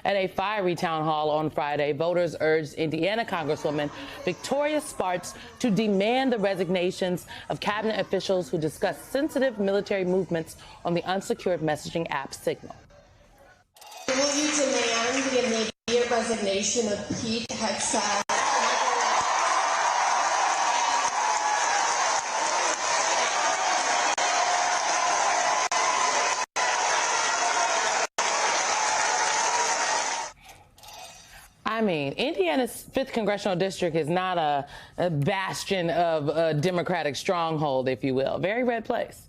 At a fiery town hall on Friday, voters urged Indiana Congresswoman Victoria Spartz to demand the resignations of cabinet officials who discussed sensitive military movements on the unsecured messaging app Signal. Will you demand the immediate resignation of Pete Hegseth? I mean, Indiana's 5th congressional district is not a bastion of a Democratic stronghold, if you will. Very red place.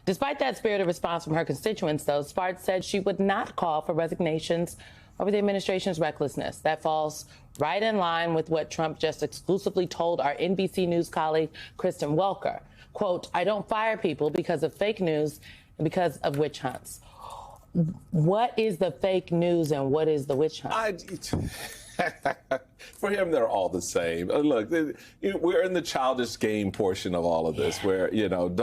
Despite that spirited response from her constituents, though, Spartz said she would not call for resignations over the administration's recklessness. That falls right in line with what Trump just exclusively told our NBC News colleague, Kristen Welker. Quote, "I don't fire people because of fake news and because of witch hunts." What is the fake news and what is the witch hunt? For him, they're all the same. Look, we're in the childish game portion of all of this, where,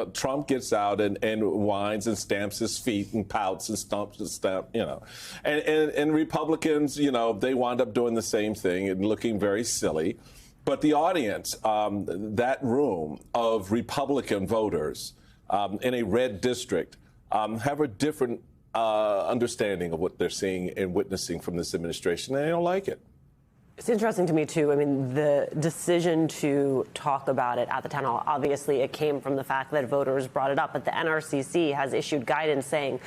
Trump gets out and whines and stamps his feet and pouts and stumps and stamp, and Republicans, they wind up doing the same thing and looking very silly. But the audience, that room of Republican voters in a red district, have a different understanding of what they're seeing and witnessing from this administration, and they don't like it. It's interesting to me, too. I mean, the decision to talk about it at the town hall, obviously it came from the fact that voters brought it up. But the NRCC has issued guidance saying,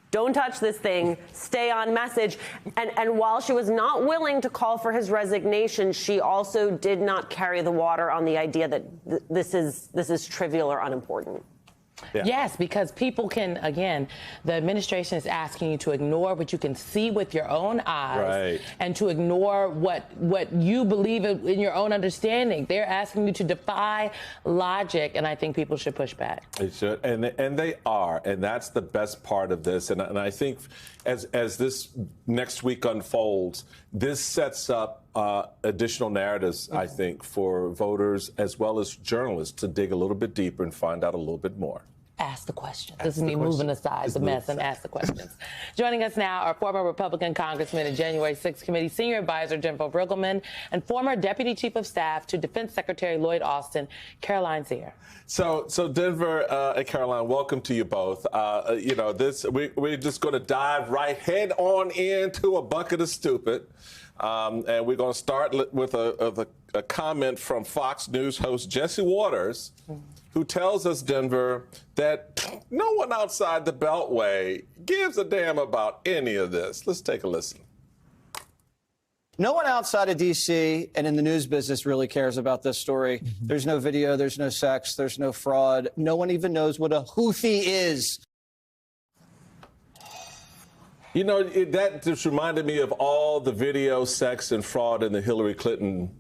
don't touch this thing, stay on message. And while she was not willing to call for his resignation, she also did not carry the water on the idea that this is trivial or unimportant. Yeah. Yes, because people can, again, the administration is asking you to ignore what you can see with your own eyes, right, and to ignore what you believe in your own understanding. They're asking you to defy logic, and I think people should push back. They should, and they are, and that's the best part of this. And I think as this next week unfolds, this sets up additional narratives, I think, for voters as well as journalists to dig a little bit deeper and find out a little bit more. Ask the questions. This is me moving aside the mess and ask the questions. Joining us now are former Republican Congressman and January 6th Committee Senior Advisor Jennifer Riggleman and former Deputy Chief of Staff to Defense Secretary Lloyd Austin, Caroline Zier. So Denver and Caroline, welcome to you both. We're just going to dive right head on into a bucket of stupid. And we're going to start with a comment from Fox News host Jesse Waters, who tells us, Denver, that no one outside the Beltway gives a damn about any of this. Let's take a listen. No one outside of D.C. and in the news business really cares about this story. There's no video, there's no sex, there's no fraud. No one even knows what a Houthi is. That just reminded me of all the video, sex, and fraud in the Hillary Clinton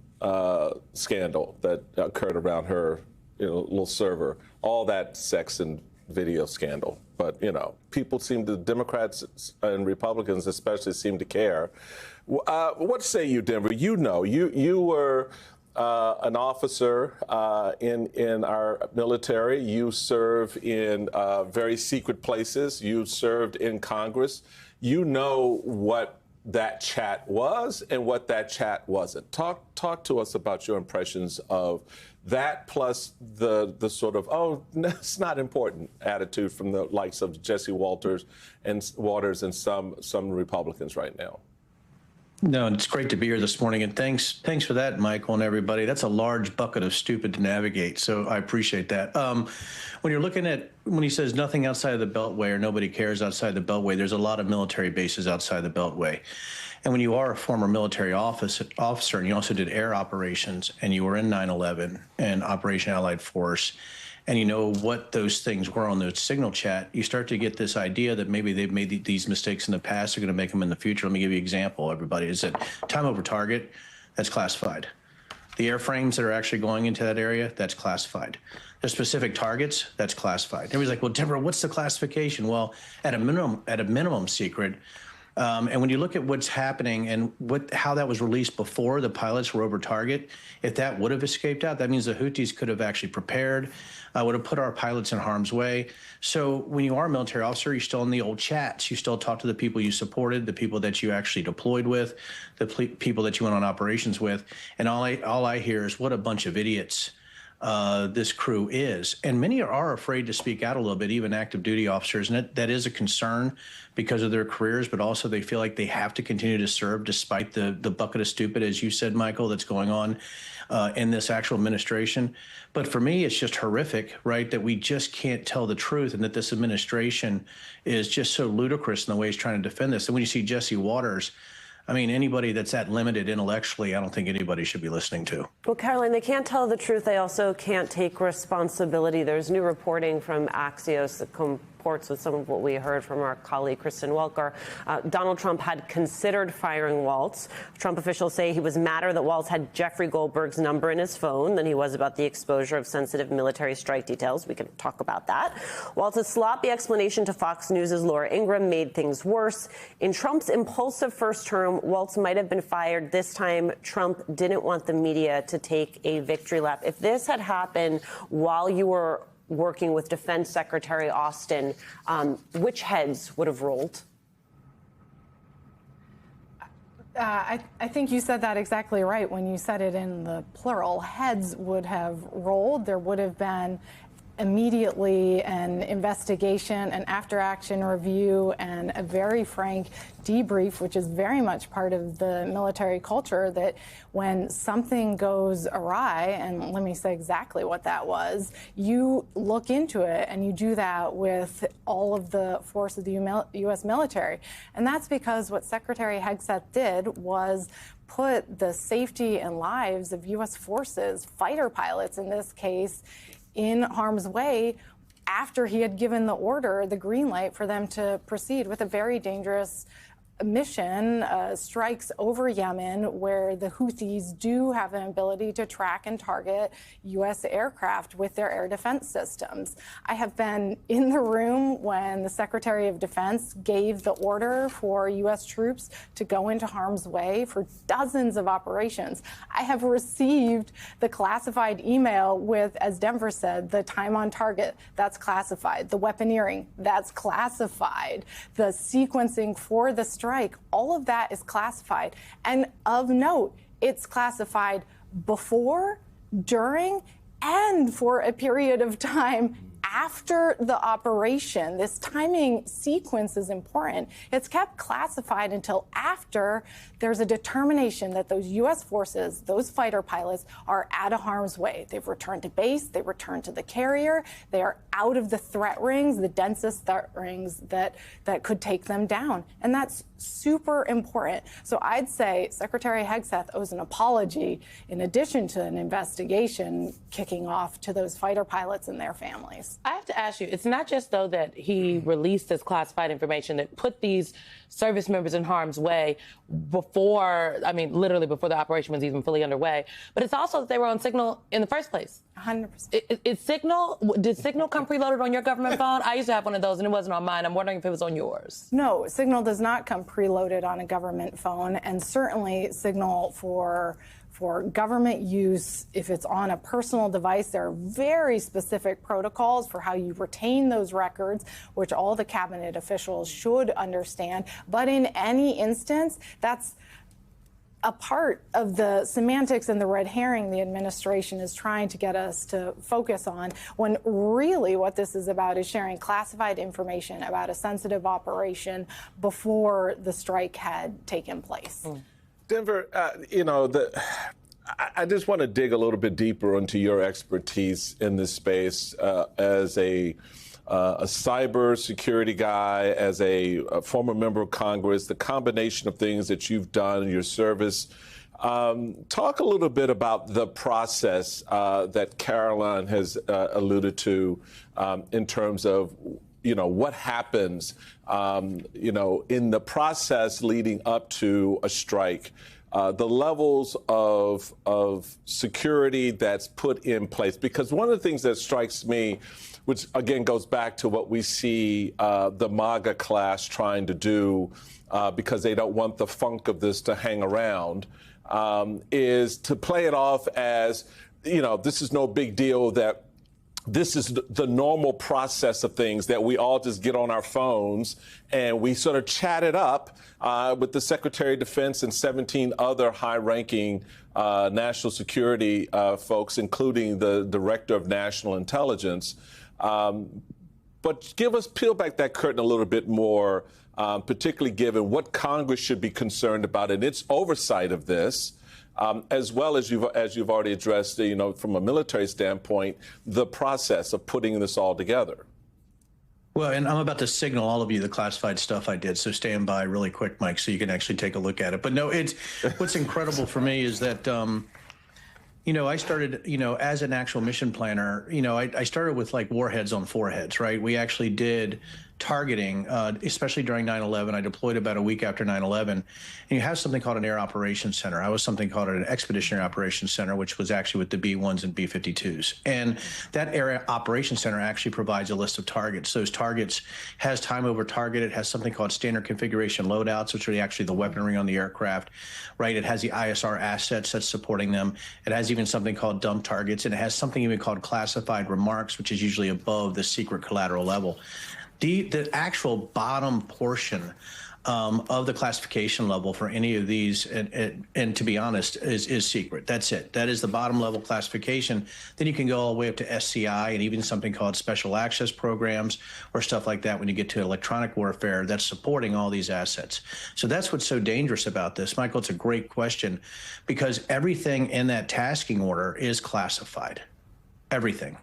scandal that occurred around her little server. All that sex and video scandal. But, people Democrats and Republicans especially seem to care. What say you, Denver? You were an officer in our military. You serve in very secret places. You served in Congress. You know what that chat was and what that chat wasn't. Talk to us about your impressions of that, plus the sort of, it's not important attitude from the likes of Jesse Waters and some Republicans right now. No, it's great to be here this morning, and thanks for that, Michael and everybody. That's a large bucket of stupid to navigate, so I appreciate that. When you're looking at, when he says nothing outside of the Beltway or nobody cares outside the Beltway, there's a lot of military bases outside the Beltway. And when you are a former military officer and you also did air operations and you were in 9/11 and Operation Allied Force, and you know what those things were on the signal chat, you start to get this idea that maybe they've made these mistakes in the past, they're going to make them in the future. Let me give you an example, everybody. Is that time over target? That's classified. The airframes that are actually going into that area, that's classified. The specific targets, that's classified. Everybody's like, well, Deborah, what's the classification? Well, at a minimum secret, And when you look at what's happening and how that was released before the pilots were over target, if that would have escaped out, that means the Houthis could have actually prepared, would have put our pilots in harm's way. So when you are a military officer, you're still in the old chats. You still talk to the people you supported, the people that you actually deployed with, the people that you went on operations with. And all I hear is what a bunch of idiots this crew is. And many are afraid to speak out a little bit, even active duty officers. And that is a concern because of their careers, but also they feel like they have to continue to serve despite the bucket of stupid, as you said, Michael, that's going on in this actual administration. But for me, it's just horrific, right, that we just can't tell the truth and that this administration is just so ludicrous in the way it's trying to defend this. And when you see Jesse Waters, I mean, anybody that's that limited intellectually, I don't think anybody should be listening to. Well, Caroline, they can't tell the truth. They also can't take responsibility. There's new reporting from Axios that comports with some of what we heard from our colleague Kristen Welker. Donald Trump had considered firing Waltz. Trump officials say he was madder that Waltz had Jeffrey Goldberg's number in his phone than he was about the exposure of sensitive military strike details. We can talk about that. Waltz's sloppy explanation to Fox News' Laura Ingraham made things worse. In Trump's impulsive first term, Waltz might have been fired. This time, Trump didn't want the media to take a victory lap. If this had happened while you were working with Defense Secretary Austin, which heads would have rolled? I think you said that exactly right when you said it in the plural. Heads would have rolled. There would have been immediately an investigation, an after-action review, and a very frank debrief, which is very much part of the military culture, that when something goes awry, and let me say exactly what that was, you look into it, and you do that with all of the force of the U.S. military. And that's because what Secretary Hegseth did was put the safety and lives of U.S. forces, fighter pilots in this case, in harm's way after he had given the order, the green light for them to proceed with a very dangerous mission, strikes over Yemen, where the Houthis do have an ability to track and target U.S. aircraft with their air defense systems. I have been in the room when the Secretary of Defense gave the order for U.S. troops to go into harm's way for dozens of operations. I have received the classified email with, as Denver said, the time on target, that's classified. The weaponeering, that's classified. The sequencing for the strike, all of that is classified. And of note, it's classified before, during, and for a period of time after the operation. This timing sequence is important. It's kept classified until after there's a determination that those U.S. forces, those fighter pilots, are out of harm's way. They've returned to base, they returned to the carrier, they are out of the threat rings, the densest threat rings that could take them down. And that's super important. So I'd say Secretary Hegseth owes an apology in addition to an investigation kicking off to those fighter pilots and their families. I have to ask you, it's not just, though, that he released this classified information that put these service members in harm's way before, I mean, literally before the operation was even fully underway, but it's also that they were on Signal in the first place. 100%. Did Signal come preloaded on your government phone? I used to have one of those, and it wasn't on mine. I'm wondering if it was on yours. No, Signal does not come preloaded on a government phone, and certainly Signal for government use, if it's on a personal device, there are very specific protocols for how you retain those records, which all the cabinet officials should understand. But in any instance, that's a part of the semantics and the red herring the administration is trying to get us to focus on, when really what this is about is sharing classified information about a sensitive operation before the strike had taken place. Denver, I just want to dig a little bit deeper into your expertise in this space as a cyber security guy, as a former member of Congress, the combination of things that you've done in your service. Talk a little bit about the process that Caroline has alluded to in terms of what happens, in the process leading up to a strike, the levels of security that's put in place. Because one of the things that strikes me which again goes back to what we see the MAGA class trying to do because they don't want the funk of this to hang around, is to play it off as, this is no big deal, that this is the normal process of things, that we all just get on our phones and we sort of chat it up with the Secretary of Defense and 17 other high-ranking national security folks, including the Director of National Intelligence. But peel back that curtain a little bit more, particularly given what Congress should be concerned about in its oversight of this. As well as you've already addressed, from a military standpoint, the process of putting this all together. Well, and I'm about to signal all of you the classified stuff I did, so stand by really quick, Mike, so you can actually take a look at it. But no, what's incredible for me is that, I started, as an actual mission planner, I started with like warheads on foreheads, right? We actually did targeting, especially during 9/11. I deployed about a week after 9/11. And you have something called an Air Operations Center. I was something called an Expeditionary Operations Center, which was actually with the B-1s and B-52s. And that Air Operations Center actually provides a list of targets. Those targets has time over target. It has something called standard configuration loadouts, which are actually the weaponry on the aircraft, right? It has the ISR assets that's supporting them. It has even something called dump targets, and it has something even called classified remarks, which is usually above the secret collateral level. The actual bottom portion of the classification level for any of these, and to be honest, is secret. That's it. That is the bottom level classification. Then you can go all the way up to SCI and even something called special access programs or stuff like that when you get to electronic warfare that's supporting all these assets. So that's what's so dangerous about this. Michael, it's a great question because everything in that tasking order is classified. Everything.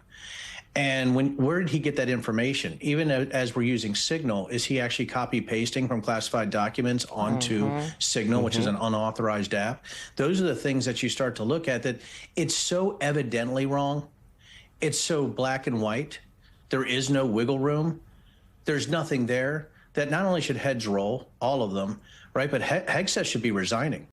And where did he get that information? Even as we're using Signal, is he actually copy pasting from classified documents onto Signal, which is an unauthorized app? Those are the things that you start to look at, that it's so evidently wrong. It's so black and white. There is no wiggle room. There's nothing there, that not only should heads roll, all of them, right? But Hegseth should be resigning.